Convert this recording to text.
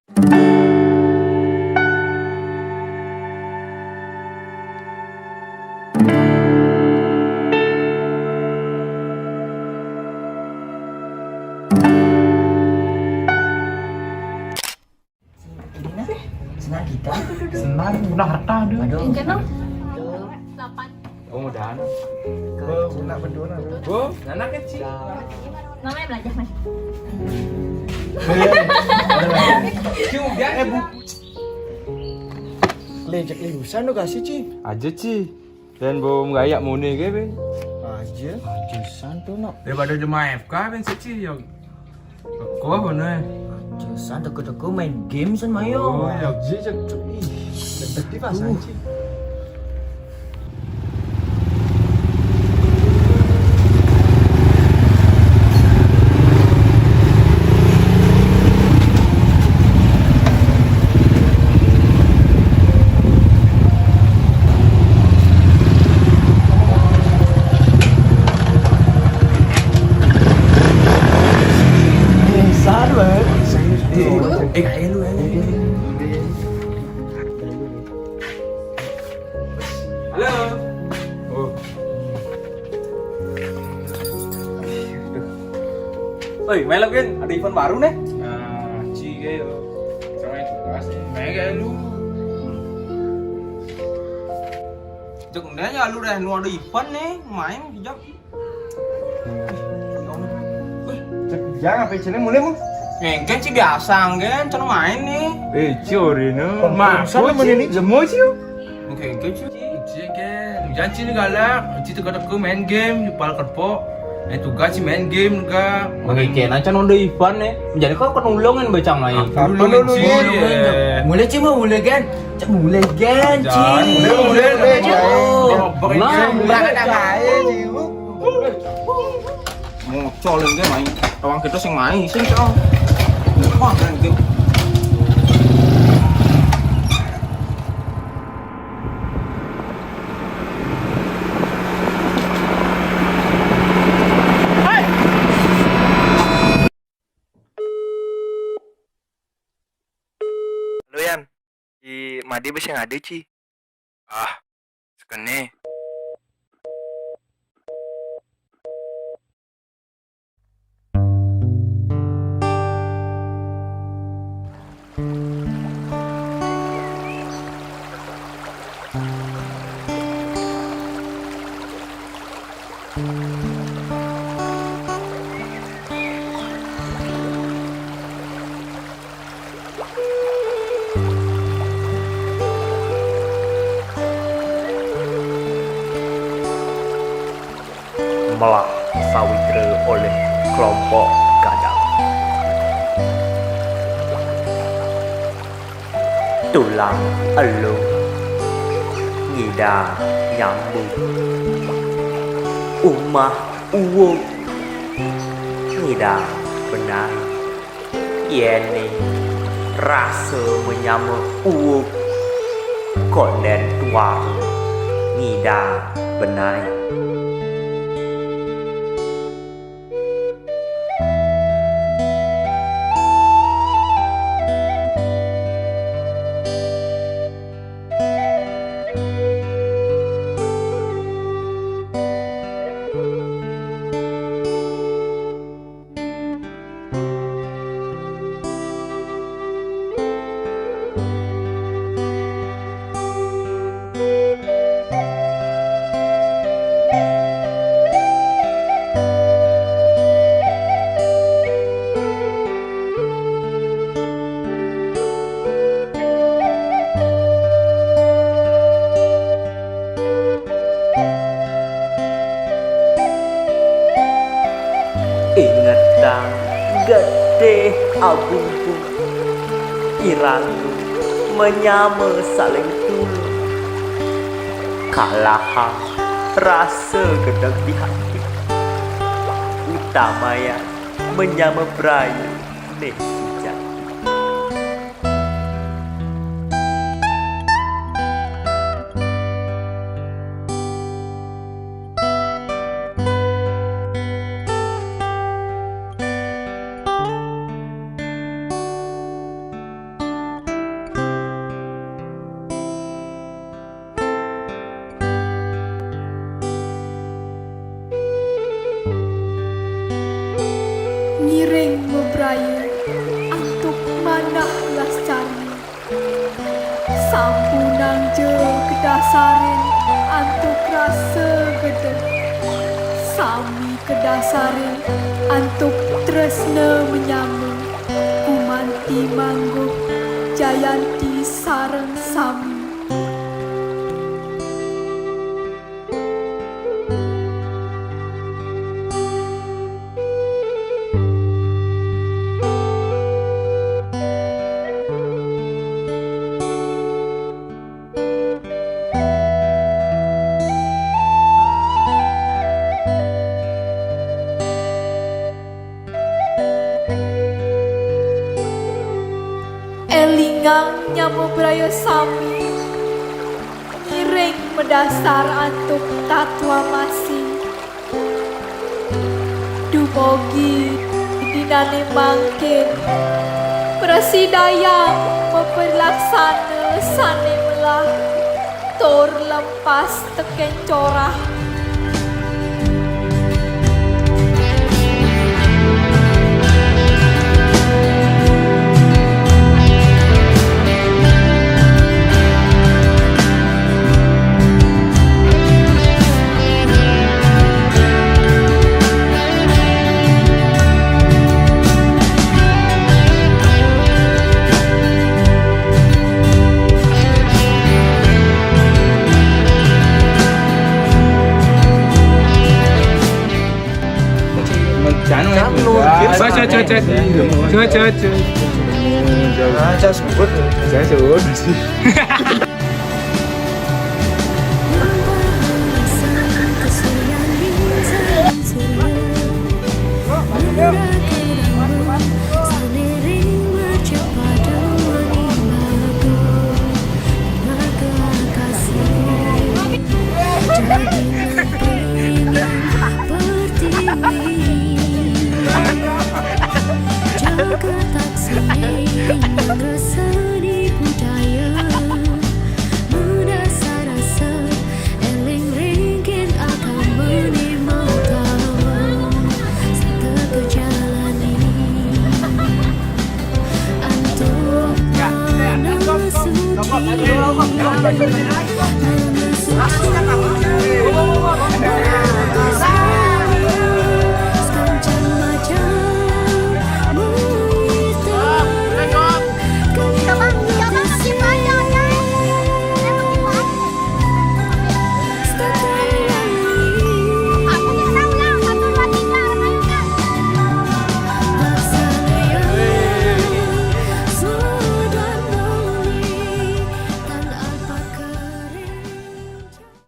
Senang kita. Senang guna harta dia. Aduh. Kenal? 8. Oh mudah anak. Nak berdua nak. Oh anak kecil. Namanya belajar mas. Cium dia bu. Lejek lulusan tu kasih Ci. Aja ci. Dan bom gayak mune ke be. Aja. Ajusan tu nak. Daripada jemaah FK ben seci yang. Kau apa nih? Ajusan teko-teko main game san mayo. Oh, ya. Aja cak cuk. Detektif asal Ci. Kaya lu Halo. Oh. Oi, main lagi kan? Ada event baru nih. Nah, ci kayak sama itu kasih. Mega lu. Jok kemudian ya lu deh, lu ada event nih, main jok. Jangan apa channel mulai mu. Ngengken sih biasa, ngengken cara main nih. Curi no. Sana mana ni? Semua sih. Ngengken sih. Ci kan. Jangan ci galak. Ci tu kata ku main game, pal kerpo. Tugas sih main game juga. Ngengken aja ada event nih. Jadi kau kan ulangin baca main. Dulu ci. Mulai Ci mau mulai kan? Cak mulai kan Ci. Mulai. Nah, Berangkat aja Ci. mau colin game main. Orang kita sing main, sing col. Wah, keren game. Halo Yan, di Madi bisa ngade Ci. Ah, sekene. Melah sawitra oleh kelompok gadang. Tulang elu ngida nyambung. Umah uwuk ngida benar. Yeni rasa menyama uwuk konden tuar ngida benar. Ingatan gede abung-bung Irangu menyama saling tulu Kalahan rasa gedeg di hati Utamanya menyama berayu nih jati. panah lascari sampunang je kedasarin antuk rasa gede sami kedasarin antuk tresna menyama kumanti mangguk jayanti sareng sami. Elingang nyamo braya sami miring mendasar antuk tatwa masih dumogi dinane mangkin presidayang memperlaksana sane melah tor lepas teken corah. Masuk.